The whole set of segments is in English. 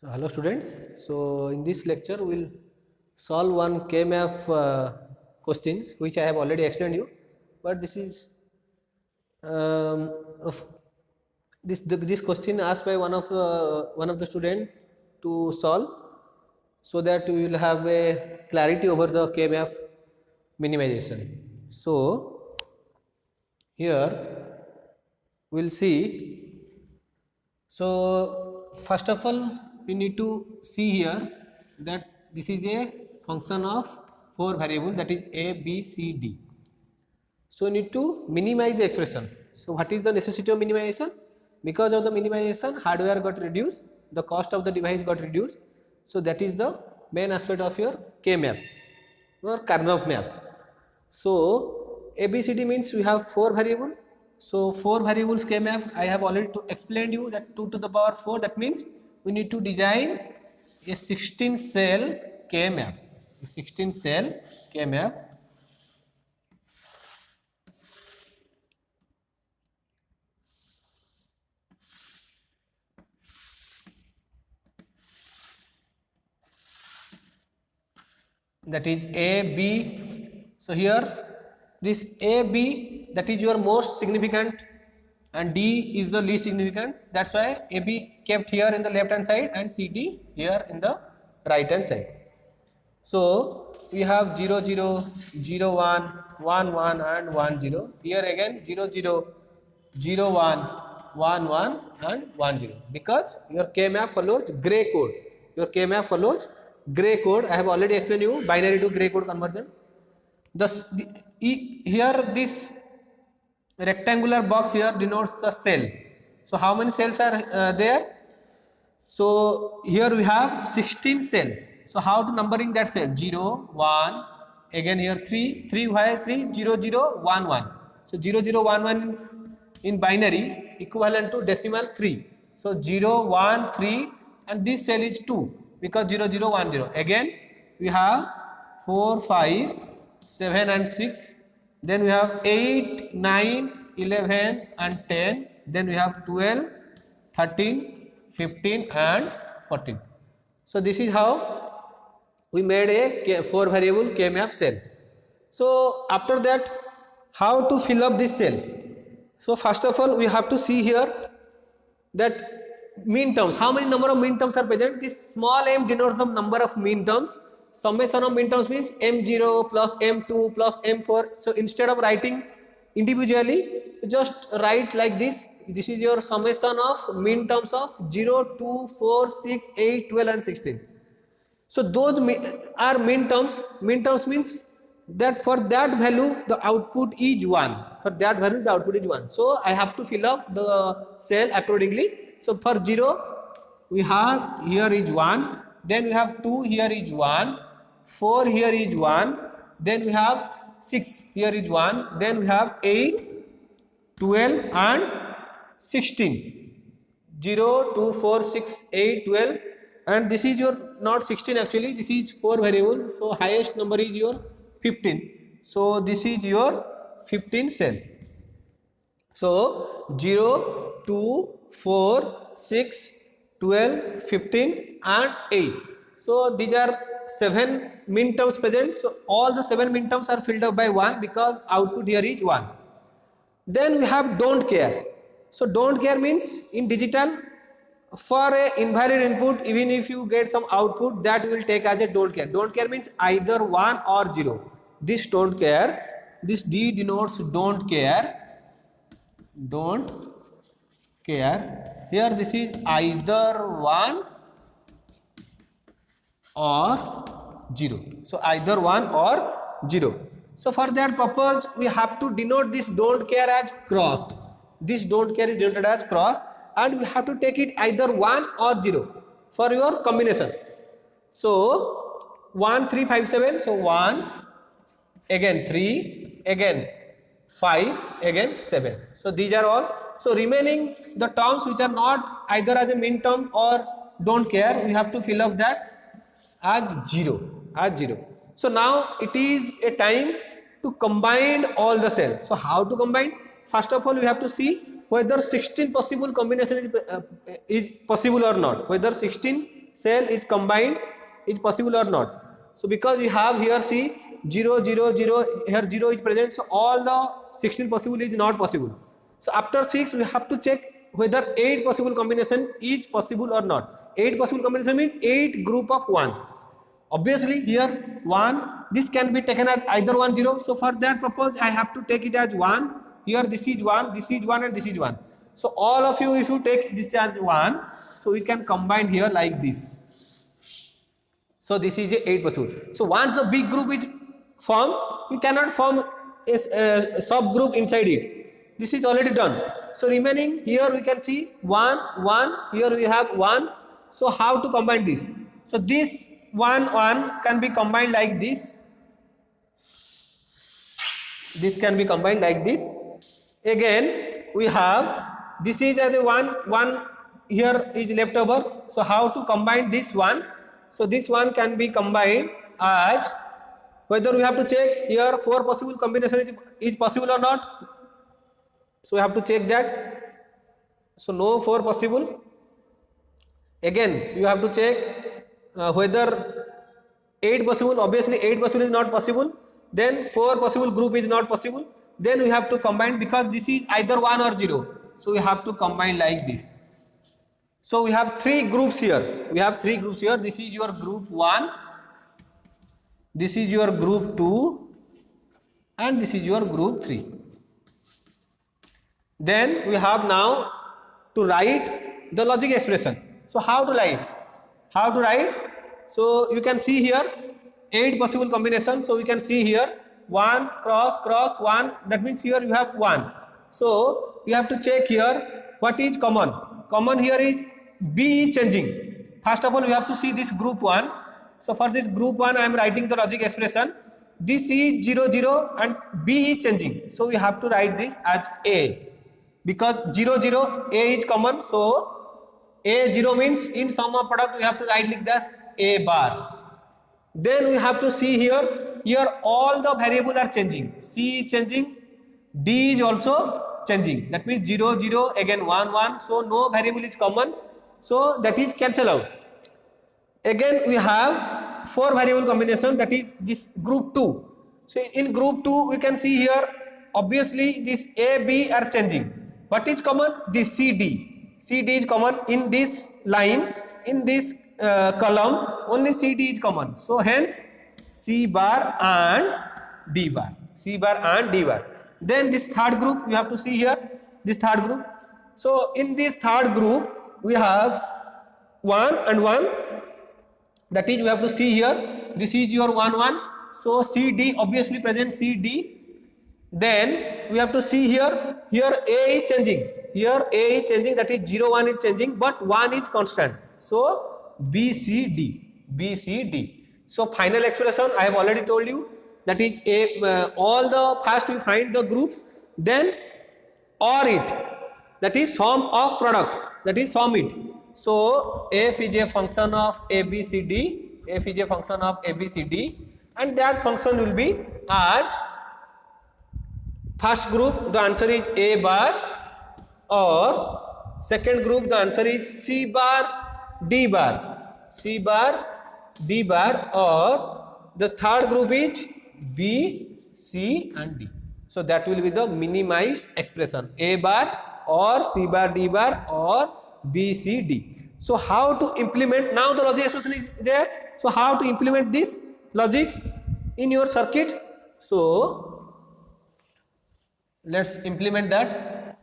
So, hello students. So, in this lecture we will solve one KMF questions which I have already explained you, but this is of this question asked by one of the student to solve, so that we will have a clarity over the KMF minimization. So, here we will see. So, first of all we need to see here that this is a function of 4 variables, that is a, b, c, d. So, we need to minimize the expression. So, what is the necessity of minimization? Because of the minimization, hardware got reduced, the cost of the device got reduced. So, that is the main aspect of your K map or Karnaugh map. So, ABCD means we have 4 variables. So, 4 variables K map, I have already explained you that 2 to the power 4, that means we need to design a 16 cell K map, a 16 cell K map. That is A, B. So, here this A, B, that is your most significant, and D is the least significant. That is why A, B kept here in the left hand side and C, D here in the right hand side. So, we have 0, 0, 0, 1, 1, 1 and 1, 0. Here again 0, 0, 0, 1, 1, 1 and 1, 0. Because your K map follows gray code. Your K map follows gray code. I have already explained you binary to gray code conversion. Here this rectangular box here denotes the cell. So, how many cells are there? So, here we have 16 cell. So, how to numbering that cell? 0, 1, again here 3, 3, why 3? 0, 0, 1, 1. So, 0, 0, 1, 1 in binary equivalent to decimal 3. So, 0, 1, 3 and this cell is 2 because 0, 0, 1, 0. Again we have 4, 5, 7 and 6. Then we have 8, 9, 11 and 10. Then we have 12, 13, 15 and 14. So, this is how we made a 4 variable K map cell. So, after that how to fill up this cell? So, first of all we have to see here that mean terms. How many number of mean terms are present? This small m denotes the number of mean terms. Summation of mean terms means m0 plus m2 plus m4. So, instead of writing individually, just write like this. This is your summation of mean terms of 0, 2, 4, 6, 8, 12 and 16. So, those are mean terms. Mean terms means that for that value the output is 1. For that value the output is 1. So, I have to fill up the cell accordingly. So, for 0 we have here is 1, then we have 2 here is 1, 4 here is 1, then we have 6 here is 1, then we have 8, 12 and 16. 0, 2, 4, 6, 8, 12 and this is your not 16 actually, this is 4 variables. So, highest number is your 15. So, this is your 15 cell. So, 0, 2, 4, 6, 12, 15 and 8. So, these are 7 min terms present. So, all the 7 min terms are filled up by 1 because output here is 1. Then we have don't care. So, don't care means in digital for a invalid input, even if you get some output, that will take as a don't care. Don't care means either 1 or 0. This don't care, this D denotes don't care. Don't care. Here this is either 1 or 0. So, either 1 or 0. So, for that purpose we have to denote this don't care as cross. This don't care is denoted as cross and we have to take it either 1 or 0 for your combination. So, 1, 3, 5, 7. So, 1, again 3, again 5, again 7. So, these are all. So, remaining the terms which are not either as a min term or don't care, we have to fill up that as 0, as 0. So, now it is a time to combine all the cells. So, how to combine? First of all, we have to see whether 16 possible combination is possible or not. Whether 16 cell is combined is possible or not. So because we have here see 0 0 0, here 0 is present, so all the 16 possible is not possible. So after 6 we have to check whether 8 possible combination is possible or not. 8 possible combination means 8 group of 1. Obviously here 1, this can be taken as either 1 0. So for that purpose I have to take it as 1. Here this is 1, this is 1 and this is 1. So all of you, if you take this as 1, so we can combine here like this. So this is a 8 possible. So once the big group is formed, you cannot form a subgroup inside it. This is already done. So remaining here we can see 1 1, here we have 1. So how to combine this? So this 1 1 can be combined like this. This can be combined like this. Again we have this is as a 1 1, here is left over. So how to combine this one? So this one can be combined as, whether we have to check here 4 possible combination is possible or not. So we have to check that. So no 4 possible. Again you have to check whether 8 possible. Obviously 8 possible is not possible. Then 4 possible group is not possible. Then we have to combine, because this is either 1 or 0. So we have to combine like this. So we have 3 groups here. We have 3 groups here. This is your group 1. This is your group 2. And this is your group 3. Then we have now to write the logic expression. So how to write? How to write? So you can see here 8 possible combinations. So we can see here 1 cross cross 1. That means here you have 1. So you have to check here what is common. Common here is B is changing. First of all we have to see this group 1. So for this group 1 I am writing the logic expression. This is 0 0 and B is changing. So we have to write this as A. Because 0 0 A is common. So A 0 means in sum of product we have to write like this A bar. Then we have to see here all the variables are changing. C is changing, D is also changing. That means 0 0 again 1 1. So no variable is common. So that is cancel out. Again we have 4 variable combination, that is this group 2. So in group 2 we can see here obviously this A B are changing. What is common? This C D. C D is common in this line. In this column only C D is common. So hence C bar and D bar. C bar and D bar. Then this third group you have to see here. This third group. So in this third group we have 1 and 1. That is we have to see here. This is your 1 1. So C D obviously present C D. Then we have to see here. Here A is changing. Here A is changing. That is 0 1 is changing. But 1 is constant. So B C D. B C D. So final expression I have already told you. That is all the first we find the groups. Then OR it. That is sum of product. That is sum it. So f is a function of ABCD. F is a function of ABCD. And that function will be as first group the answer is A bar, or second group the answer is C bar D bar. C bar D bar, or the third group is B, C and D. So that will be the minimized expression, A bar or C bar D bar or B, C, D. So how to implement, now the logic expression is there. So how to implement this logic in your circuit? So let's implement that.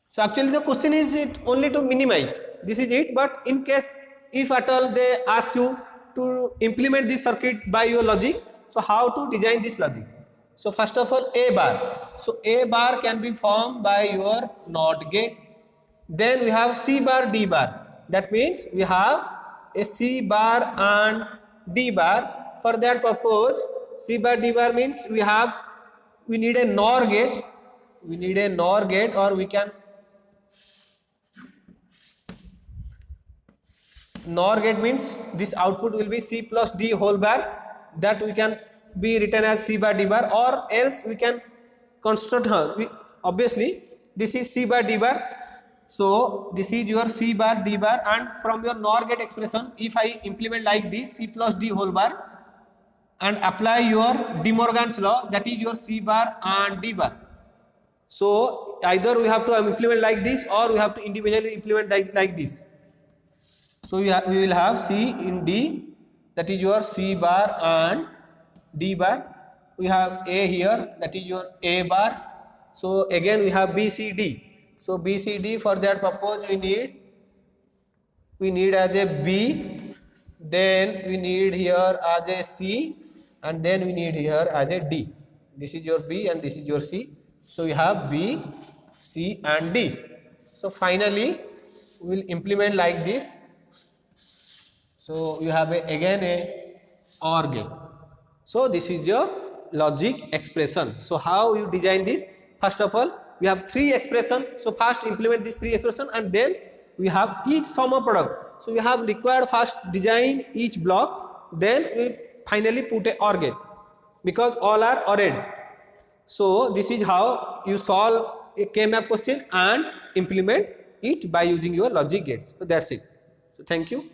So actually the question is it only to minimize. This is it. But in case if at all they ask you to implement this circuit by your logic, so how to design this logic? So first of all A bar. So A bar can be formed by your NOT gate. Then we have C bar D bar. That means we have a C bar and D bar. For that purpose C bar D bar means we need a NOR gate. We need a NOR gate, or we can NOR gate means this output will be C plus D whole bar. That we can be written as C bar D bar, or else we can construct obviously this is C bar D bar. So this is your C bar, D bar, and from your NOR gate expression, if I implement like this C plus D whole bar and apply your De Morgan's law, that is your C bar and D bar. So either we have to implement like this or we have to individually implement like this. So we will have C in D, that is your C bar and D bar. We have A here, that is your A bar. So again we have B, C, D. So B, C, D, for that purpose we need as a B, then we need here as a C, and then we need here as a D. This is your B and this is your C. So we have B, C and D. So finally we will implement like this. So you have again a OR gate. So this is your logic expression. So how you design this? First of all, we have three expression. So first implement these three expression, and then we have each sum of product. So we have required first design each block, then we finally put a OR gate because all are ORed. So this is how you solve a K-map question and implement it by using your logic gates. So that's it. So thank you.